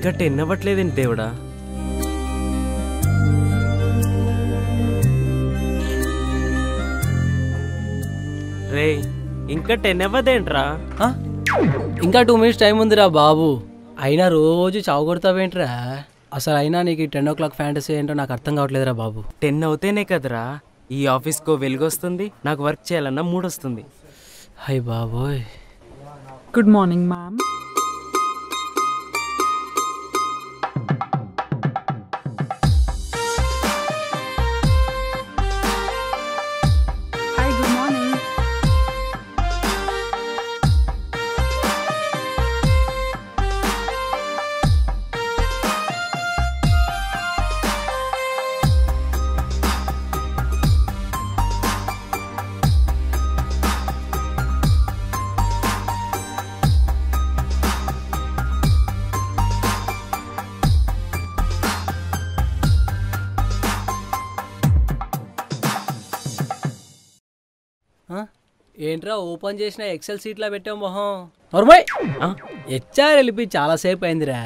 ఇంకా 10 అవ్వట్లేదేంటి దేవుడా? రే ఇంకా 10 అవ్వదేంట్రా? ఇంకా 2 minutes టైం ఉందిరా బాబు. అయినా రోజు చావు కొడతావేంట్రా? అసలు అయినా నీకు 10 o'clock ఫ్యాంటసీ ఏంటో నాకు అర్థం కావట్లేదురా బాబు. 10 అవుతేనే కదరా ఈ ఆఫీస్కో వెలుగొస్తుంది, నాకు వర్క్ చేయాలన్నా మూడ్ వస్తుంది. హై బాబోయ్. Good morning ma'am. Hi, good morning. ఏంట్రా ఓపెన్ చేసిన ఎక్సెల్ సీట్లా పెట్టావు మొహం? నోర్మయ్. హెచ్ఆర్ వెళ్ళిపోయి చాలాసేపు అయిందిరా.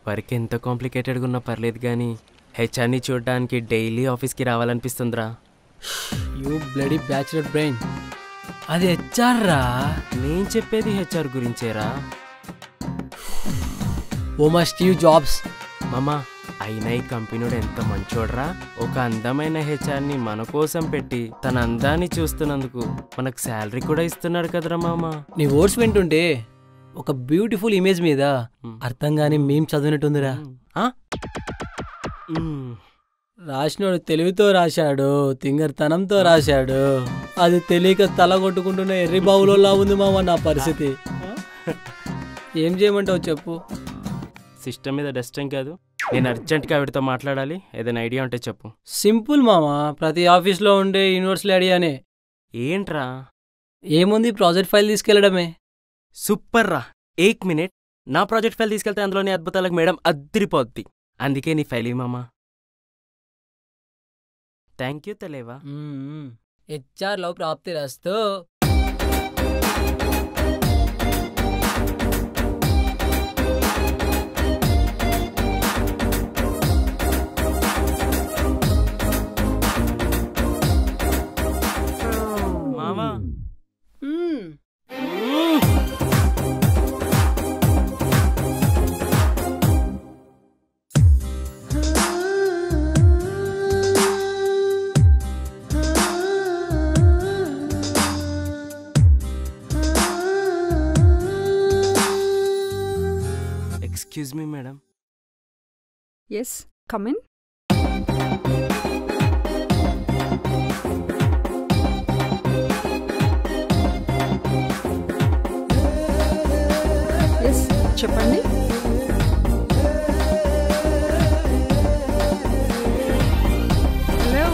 వర్క్ ఎంత కాంప్లికేటెడ్గా ఉన్నా పర్లేదు కానీ హెచ్ఆర్ని చూడడానికి డైలీ ఆఫీస్కి రావాలనిపిస్తుందిరా. You bloody bachelor brain. అది హెచ్ఆర్ రా. నేను చెప్పేది హెచ్ఆర్ గురించేరా. ఓమా స్టీవ్ జాబ్స్. మామా అయినా ఈ కంపెనీడు ఎంత మంచోడ్రా. ఒక అందమైన హెచ్ఆర్ని మన కోసం పెట్టి తన అందాన్ని చూస్తున్నందుకు మనకు శాలరీ కూడా ఇస్తున్నాడు కదరా మామా. నీ వర్డ్స్ వింటుంటే ఒక బ్యూటిఫుల్ ఇమేజ్ మీద అర్థం కాని మేం చదివినట్టుందిరా. రాసినోడు తెలివితో రాశాడు, తింగర్తనంతో రాశాడు. అది తెలియక తల కొట్టుకుంటున్న ఎర్రి బావులోలా ఉంది మామ నా పరిస్థితి. ఏం చేయమంటావు చెప్పు. సిస్టమ్ మీద డస్టింగ్ కాదు, నేను అర్జెంట్గా ఆవిడతో మాట్లాడాలి. ఏదైనా ఐడియా ఉంటే చెప్పు. సింపుల్ మామా, ప్రతి ఆఫీస్లో ఉండే యూనివర్సల్ ఐడియానే. ఏంట్రా? ఏముంది, ప్రాజెక్ట్ ఫైల్ తీసుకెళ్లడమే. సూపర్ రా. 1 minute నా ప్రాజెక్ట్ ఫైల్ తీసుకెళ్తే అందులోని అద్భుతాలకు మేడం అద్దరిపోద్ది. అందుకే నీ ఫైల్ మామా. Thank you తెలేవా. హెచ్ఆర్లో ప్రాప్తి రస్తు. మామా excuse me madam. Yes, come in. Yes, చెప్పండి. Hello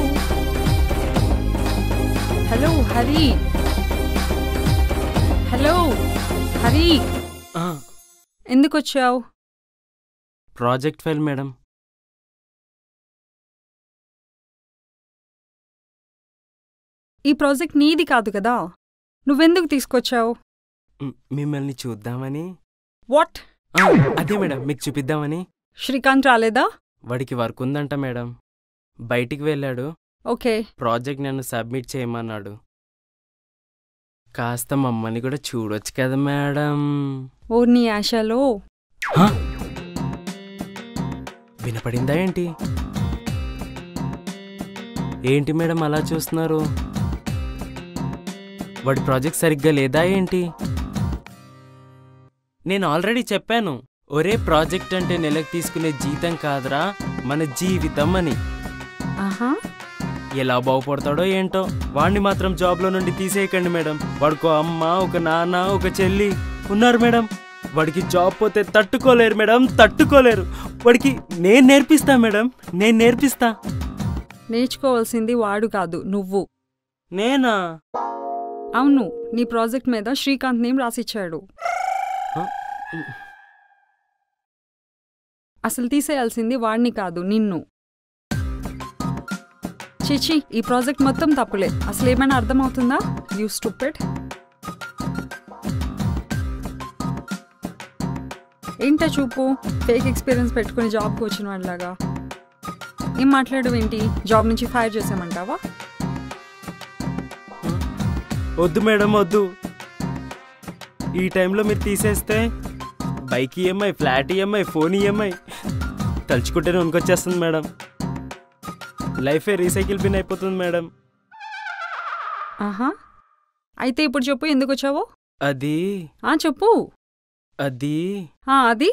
hello Hari. Hello Hari, ఎందుకు వచ్చావు? Project file madam. ఈ ప్రాజెక్ట్ నీది కాదు కదా, నువ్వెందుకు తీసుకొచ్చావు? మిమ్మల్ని చూద్దామని. వాట్? అదే మేడం, మీకు చూపిద్దామని. శ్రీకాంత్ రాలేదా? వాడికి వర్క్ ఉందంట మేడం, బయటికి వెళ్ళాడు. ఓకే. ప్రాజెక్ట్ నన్ను సబ్మిట్ చేయమన్నాడు. కాస్త మమ్మల్ని కూడా చూడొచ్చు కదా మేడం. ఓ నీ ఆశలో. వినపడిందా ఏంటి? ఏంటి మేడం అలా చూస్తున్నారు? వాడి ప్రాజెక్ట్ సరిగ్గా లేదా ఏంటి? నేను ఆల్రెడీ చెప్పాను, ఒరే ప్రాజెక్ట్ అంటే నెలకు తీసుకునే జీతం కాదురా మన జీవితం అని. ఎలా బాగుపడతాడో ఏంటో. వాడిని మాత్రం జాబ్లో నుండి తీసేయకండి మేడం. వాడికో అమ్మ, ఒక నాన్న, ఒక చెల్లి ఉన్నారు మేడం. వాడికి జాబ్ పోతే తట్టుకోలేరు మేడం, తట్టుకోలేరు. వాడికి నేను నేర్పిస్తా మేడం, నేను నేర్పిస్తా. నేర్చుకోవాల్సింది వాడు కాదు, నువ్వు. నేనా? అవును, నీ ప్రాజెక్ట్ మీద శ్రీకాంత్ నేమ్ రాసిచ్చాడు. అసలు తీసేయాల్సింది వాడిని కాదు, నిన్ను. చిచి, ఈ ప్రాజెక్ట్ మొత్తం తప్పులే. అసలు ఏమైనా అర్థమవుతుందా? You stupid. ఏంటా చూపు ఫేక్ ఎక్స్పీరియన్స్ పెట్టుకుని జాబ్కి వచ్చిన వాళ్ళలాగా ఏం మాట్లాడవు ఏంటి? జాబ్ నుంచి ఫైర్ చేసామంటావా? వద్దు మేడం వద్దు. ఈ టైంలో మీరు తీసేస్తే bike EMI, flat EMI, phone EMI తలుచుకుంటేనే ఉనికొచ్చేస్తుంది మేడం. లైఫే రీసైకిల్ బిన్ అయిపోతుంది మేడం. ఆహా, అయితే ఇప్పుడు చెప్పు ఎందుకు వచ్చావో? అది చెప్పు. అది అది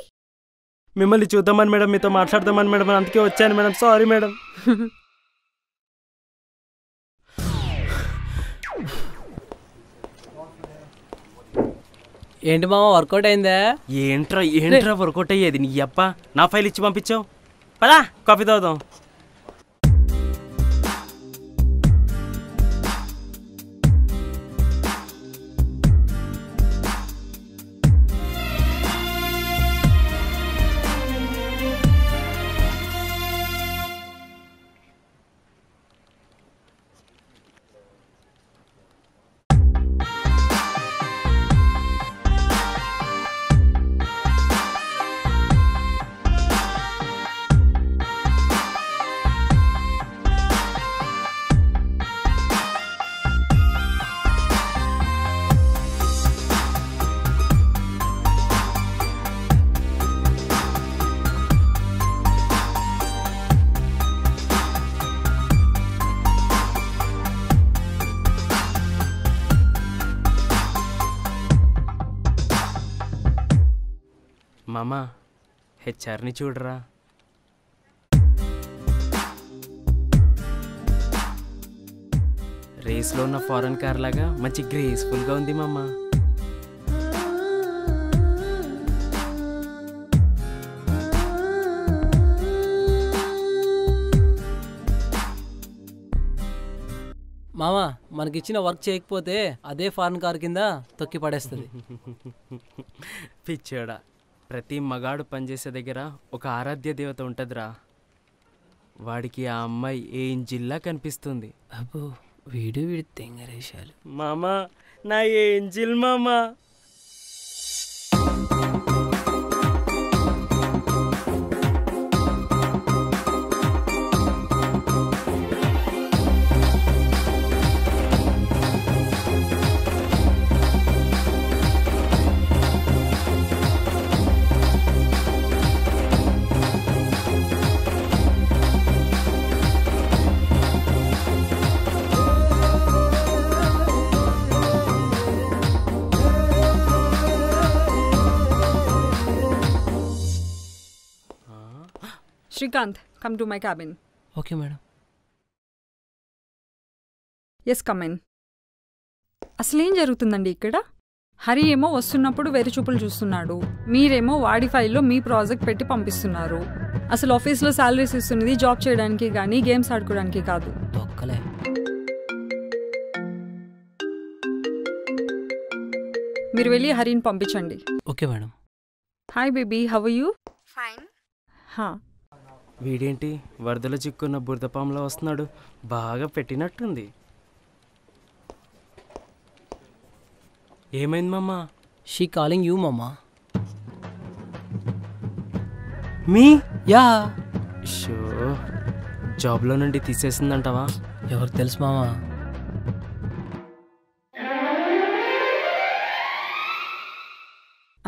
మిమ్మల్ని చూద్దామని మేడం, మీతో మాట్లాడదామని మేడం, అందుకే వచ్చాను మేడం. Sorry madam. ఏంటి మామ వర్కౌట్ అయిందా? ఏంట్రా వర్కౌట్ అయ్యేది? నీ అప్ప నా ఫైల్ ఇచ్చి పంపించావు. పదా కాఫీ తాగుదాం. మామా హెచ్ఆర్ని చూడరా. రేస్లో ఉన్న ఫారెన్ కార్ లాగా మంచి గ్రేస్ఫుల్గా ఉంది మామా. మామా మనకిచ్చిన వర్క్ చేయకపోతే అదే ఫారెన్ కార్ కింద తొక్కి పడేస్తుంది. పిచ్చోడా, ప్రతి మగాడు పనిచేసే దగ్గర ఒక ఆరాధ్య దేవత ఉంటుందిరా. వాడికి ఆ అమ్మాయి ఏంజిల్లా కనిపిస్తుంది. అబ్బో వీడి తెంగరేశాలు. మామా నా ఏంజిల్ మామా. Srikanth, come to my cabin. Okay madam. Yes, come in. అసలేం జరుగుతుందండి ఇక్కడ? హరి ఏమో వస్తున్నప్పుడు వేరే చూపులు చూస్తున్నాడు, మీరేమో వాడి ఫైల్లో మీ ప్రాజెక్ట్ పెట్టి పంపిస్తున్నారు. అసలు ఆఫీస్లో శాలరీస్ ఇస్తున్నది జాబ్ చేయడానికి కానీ గేమ్స్ ఆడుకోవడానికి కాదు. తొక్కలే. మీరు వెళ్ళి హరిని పంపించండి. Okay madam. Hi baby, how are you? Fine. వీడేంటి వరదలో చిక్కున్న బురదపాములో వస్తున్నాడు? బాగా పెట్టినట్టుంది. ఏమైంది మామా? షీ కాలింగ్ యూ మామా. మీ యా. షో జాబ్లో నుండి తీసేసిందంటావా? ఎవరు తెలుసు మామా?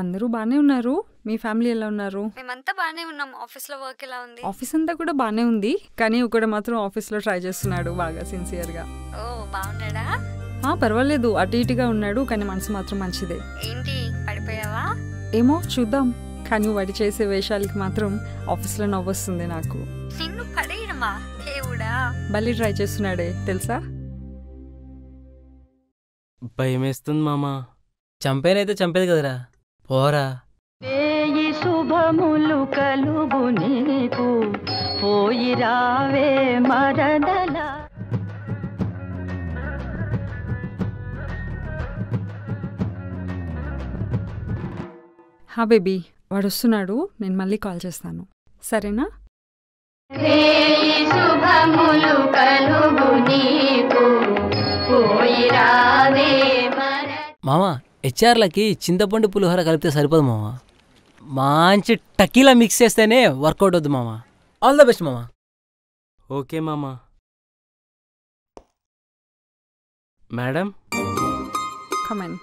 అందరూ బాగానే ఉన్నారు. మీ ఫ్యామిలీ ఎలా ఉన్నారు? మేమంతా బాగానే ఉన్నాం. ఆఫీస్లో వర్క్ ఎలా ఉంది? ఆఫీస్ అంతా కూడా బాగానే ఉంది, కానీ ఒకడు మాత్రం ఆఫీస్లో ట్రై చేస్తున్నాడు బాగా సిన్సియర్గా. ఓ, బాగున్నాడా? పర్వాలేదు, అటు ఇటుగా ఉన్నాడు, కానీ మనసు మాత్రం మంచిదే. ఏంటి పడిపోయావా? ఏమో చూద్దాం, కానీ వాడి చేసే వేషాలకి మాత్రం ఆఫీస్లో నవ్వొస్తుంది నాకు. నిన్ను పడేయడమా? దేవుడా. బల్లి ట్రై చేస్తున్నాడే తెలుసా? భయమేస్తుంది మామా. చంపేనైతే చంపేది కదరా, పోరా. వేయి శుభములు కలుగు నీకు, పోయి రావే మరదల. బేబీ, వాడు వస్తున్నాడు, నేను మళ్ళీ కాల్ చేస్తాను, సరేనా? వేయి శుభములు కలుగు నీకు, పోయి రావే మరదల. మామ హెచ్ఆర్లకి చింతపండు పులిహోర కలిపితే సరిపోదు మామ. మంచి టకీలా మిక్స్ చేస్తేనే వర్కౌట్ అవుద్దు మామ. ఆల్ ద బెస్ట్ మామ. ఓకే మామా. మేడం కమెన్.